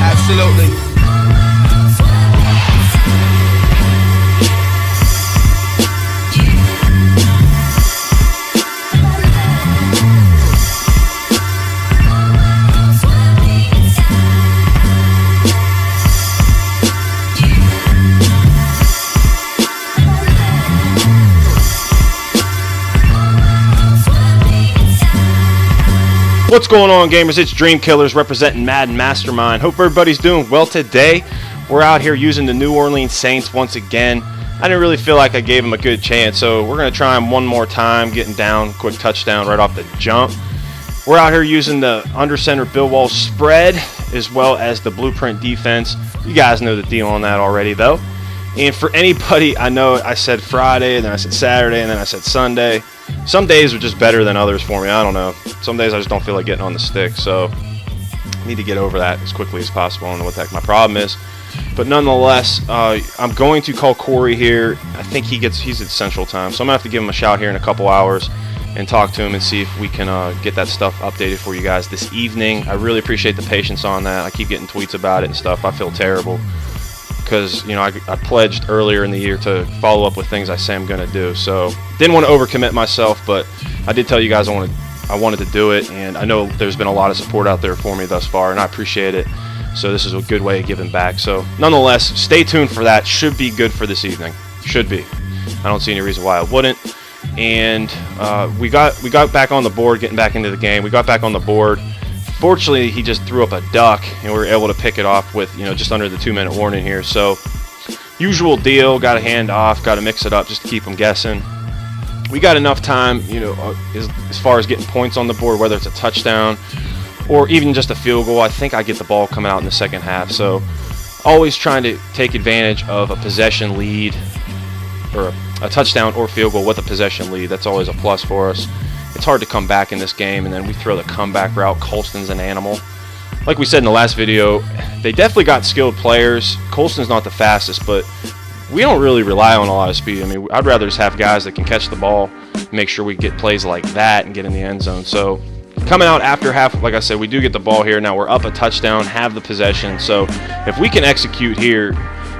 Absolutely. What's going on, gamers? It's Dreamkillas representing Madden Mastermind. Hope everybody's doing well today. We're out here using the New Orleans Saints once again. I didn't really feel like I gave them a good chance, so we're going to try them one more time, getting down, quick touchdown right off the jump. We're out here using the under center Bill Walsh spread as well as the blueprint defense. You guys know the deal on that already, though. And for anybody, I know I said Friday, and then I said Saturday, and then I said Sunday. Some days are just better than others for me. I don't know. Some days I just don't feel like getting on the stick, so I need to get over that as quickly as possible. I don't know what the heck my problem is. But nonetheless, I'm going to call Corey here. I think he's at Central Time, so I'm going to have to give him a shout here in a couple hours and talk to him and see if we can get that stuff updated for you guys this evening. I really appreciate the patience on that. I keep getting tweets about it and stuff. I feel terrible because, you know, I pledged earlier in the year to follow up with things I say I'm going to do. So didn't want to overcommit myself, but I did tell you guys I wanted to do it, and I know there's been a lot of support out there for me thus far, and I appreciate it. So this is a good way of giving back. So nonetheless, stay tuned for that. Should be good for this evening. Should be. I don't see any reason why I wouldn't. And we got back on the board, getting back into the game. We got back on the board. Fortunately, he just threw up a duck, and we were able to pick it off with, you know, just under the 2-minute warning here. So usual deal, got a hand off, got to mix it up just to keep them guessing. We got enough time, you know, as far as getting points on the board, whether it's a touchdown or even just a field goal. I think I get the ball coming out in the second half. So always trying to take advantage of a possession lead or a touchdown or field goal with a possession lead. That's always a plus for us. It's hard to come back in this game, and then we throw the comeback route. Colston's an animal. Like we said in the last video, they definitely got skilled players. Colston's not the fastest, but we don't really rely on a lot of speed. I mean, I'd rather just have guys that can catch the ball, make sure we get plays like that and get in the end zone. So coming out after half, like I said, we do get the ball here. Now we're up a touchdown, have the possession. So if we can execute here,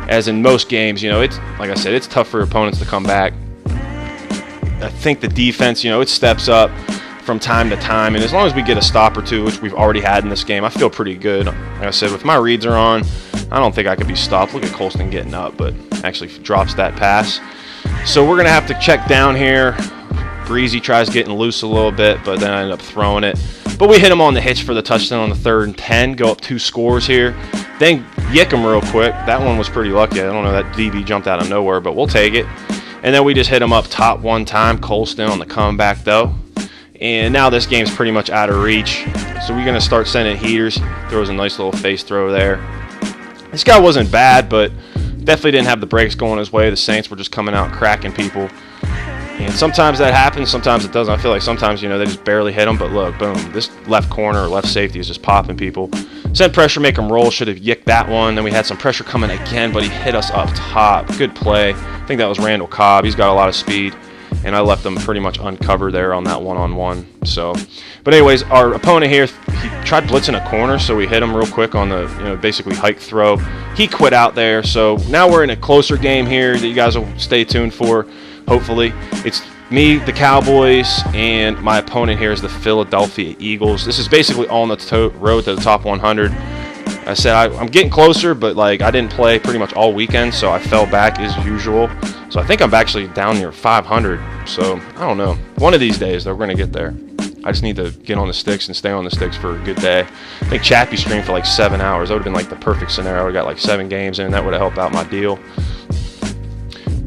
as in most games, you know, it's like I said, it's tough for opponents to come back. I think the defense, you know, it steps up from time to time, and as long as we get a stop or two, which we've already had in this game, I feel pretty good. Like I said, if my reads are on, I don't think I could be stopped. Look at Colston getting up, but actually drops that pass. So we're going to have to check down here. Breezy tries getting loose a little bit, but then I end up throwing it. But we hit him on the hitch for the touchdown on the 3rd and 10, go up 2 scores here. Then yick him real quick. That one was pretty lucky. I don't know, that DB jumped out of nowhere, but we'll take it. And then we just hit him up top one time. Colston on the comeback, though. And now this game's pretty much out of reach. So we're going to start sending heaters. Throws a nice little face throw there. This guy wasn't bad, but definitely didn't have the breaks going his way. The Saints were just coming out cracking people. And sometimes that happens, sometimes it doesn't. I feel like sometimes, you know, they just barely hit them. But look, boom, this left corner or left safety is just popping people. Send pressure, make them roll. Should have yicked that one. Then we had some pressure coming again, but he hit us up top. Good play. I think that was Randall Cobb. He's got a lot of speed, and I left them pretty much uncovered there on that one-on-one. So, but anyways, our opponent here, he tried blitzing a corner, so we hit him real quick on the, you know, basically hike throw. He quit out there, so now we're in a closer game here that you guys will stay tuned for. Hopefully, it's me, the Cowboys, and my opponent here is the Philadelphia Eagles. This is basically on the road to the top 100. I said I'm getting closer, but like I didn't play pretty much all weekend, so I fell back as usual. So I think I'm actually down near 500. So I don't know. One of these days, though, we're going to get there. I just need to get on the sticks and stay on the sticks for a good day. I think Chappie streamed for like 7 hours. That would have been like the perfect scenario. I got like 7 games in. That would have helped out my deal.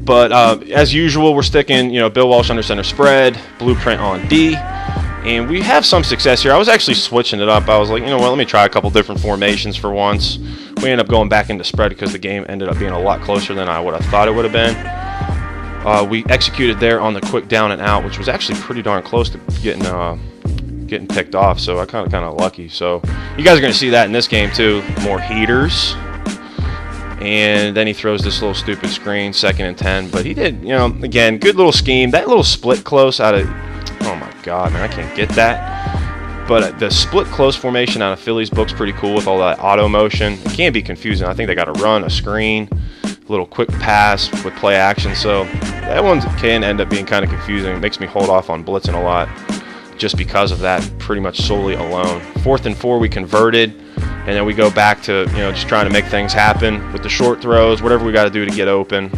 But as usual, we're sticking, you know, Bill Walsh under center spread, blueprint on D, and we have some success here. I was actually switching it up. I was like, you know what, let me try a couple different formations for once. We ended up going back into spread because the game ended up being a lot closer than I would have thought it would have been. We executed there on the quick down and out, which was actually pretty darn close to getting picked off. So I kind of lucky. So you guys are going to see that in this game too. More heaters. And then he throws this little stupid screen, 2nd and 10. But he did, you know, again, good little scheme. That little split close out of, oh my God, man, I can't get that. But the split close formation out of Philly's book's pretty cool with all that auto motion. It can be confusing. I think they got a run, a screen, a little quick pass with play action. So that one can end up being kind of confusing. It makes me hold off on blitzing a lot just because of that, pretty much solely alone. 4th and 4, we converted, and then we go back to, just trying to make things happen with the short throws, whatever we got to do to get open.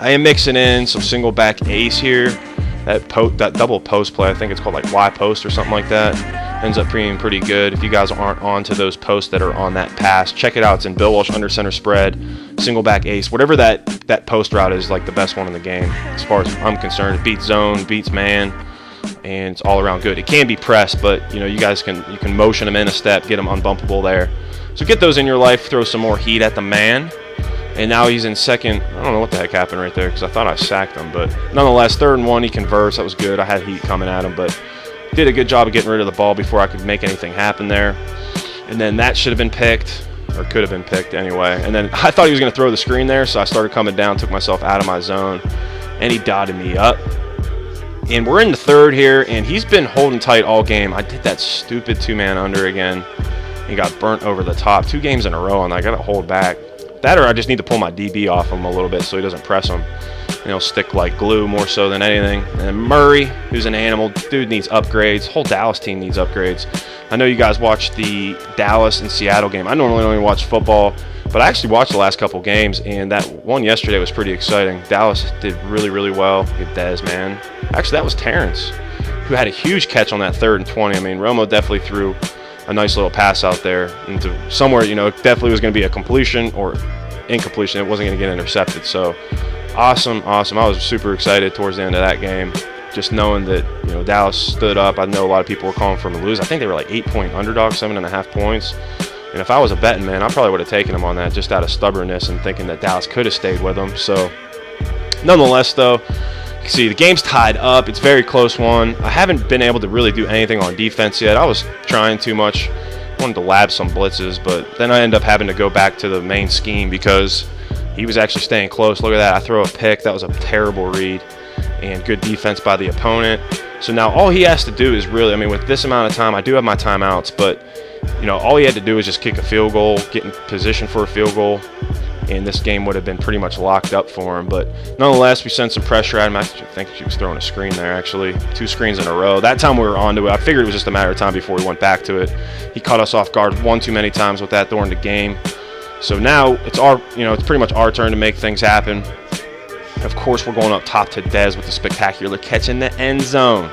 I am mixing in some single back ace here. That double post play, I think it's called like Y post or something like that, ends up being pretty good. If you guys aren't on to those posts that are on that pass, check it out. It's in Bill Walsh under center spread, single back ace, whatever that post route is, like the best one in the game as far as I'm concerned. It beats zone, beats man, and it's all around good. It can be pressed, but you guys can motion them in a step, get them unbumpable there. So get those in your life, throw some more heat at the man. And now he's in second. I don't know what the heck happened right there because I thought I sacked him. But nonetheless, 3rd and 1, he converts. That was good. I had heat coming at him, but did a good job of getting rid of the ball before I could make anything happen there. And then that should have been picked, or could have been picked anyway. And then I thought he was going to throw the screen there, so I started coming down, took myself out of my zone, and he dotted me up. And we're in the 3rd here, and he's been holding tight all game. I did that stupid 2-man under again. He got burnt over the top 2 games in a row, and I got to hold back. That, or I just need to pull my DB off him a little bit so he doesn't press him. And he'll stick like glue more so than anything. And then Murray, who's an animal. Dude needs upgrades. Whole Dallas team needs upgrades. I know you guys watched the Dallas and Seattle game. I normally only watch football, but I actually watched the last couple games, and that one yesterday was pretty exciting. Dallas did really, really well. Get Dez, man. Actually, that was Terrence, who had a huge catch on that 3rd and 20. I mean, Romo definitely threw a nice little pass out there into somewhere, it definitely was going to be a completion or incompletion. It wasn't going to get intercepted. So awesome. I was super excited towards the end of that game, just knowing that, Dallas stood up. I know a lot of people were calling for them to lose. I think they were like 8-point underdogs, 7.5 points. And if I was a betting man, I probably would have taken them on that just out of stubbornness and thinking that Dallas could have stayed with them. So nonetheless, though, you can see the game's tied up. It's a very close one. I haven't been able to really do anything on defense yet. I was trying too much. I wanted to lab some blitzes, but then I end up having to go back to the main scheme because he was actually staying close. Look at that. I throw a pick. That was a terrible read and good defense by the opponent. So now all he has to do is really, with this amount of time, I do have my timeouts, but, all he had to do is just kick a field goal, get in position for a field goal, and this game would have been pretty much locked up for him. But nonetheless, we sent some pressure at him. I think she was throwing a screen there, actually. 2 screens in a row. That time we were onto it. I figured it was just a matter of time before we went back to it. He caught us off guard one too many times with that during the game. So now it's it's pretty much our turn to make things happen. Of course, we're going up top to Dez with a spectacular catch in the end zone.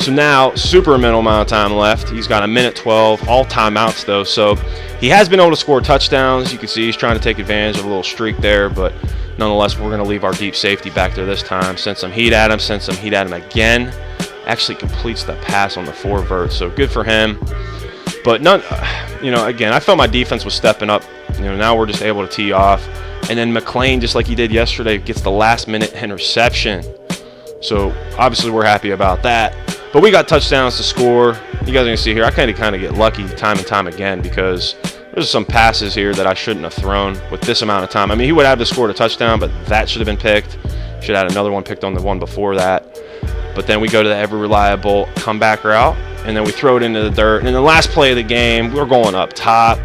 So now, super minimal amount of time left. He's got 1:12, all timeouts though. So he has been able to score touchdowns. You can see he's trying to take advantage of a little streak there, but nonetheless, we're going to leave our deep safety back there this time. Send some heat at him, again. Actually completes the pass on the 4 vert, so good for him. But again, I felt my defense was stepping up. Now we're just able to tee off. And then McLean, just like he did yesterday, gets the last-minute interception. So obviously we're happy about that. But we got touchdowns to score. You guys are going to see here, I kind of get lucky time and time again because there's some passes here that I shouldn't have thrown with this amount of time. He would have to score a touchdown, but that should have been picked. Should have had another one picked on the one before that. But then we go to the ever-reliable comeback route, and then we throw it into the dirt. And in the last play of the game, we're going up top.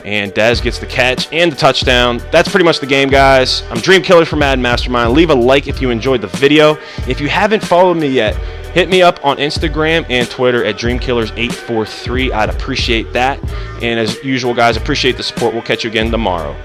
And Dez gets the catch and the touchdown. That's pretty much the game, guys. I'm dreamkillers for Madden Mastermind. Leave a like if you enjoyed the video. If you haven't followed me yet, hit me up on Instagram and Twitter at dreamkillers843. I'd appreciate that. And as usual, guys, appreciate the support. We'll catch you again tomorrow.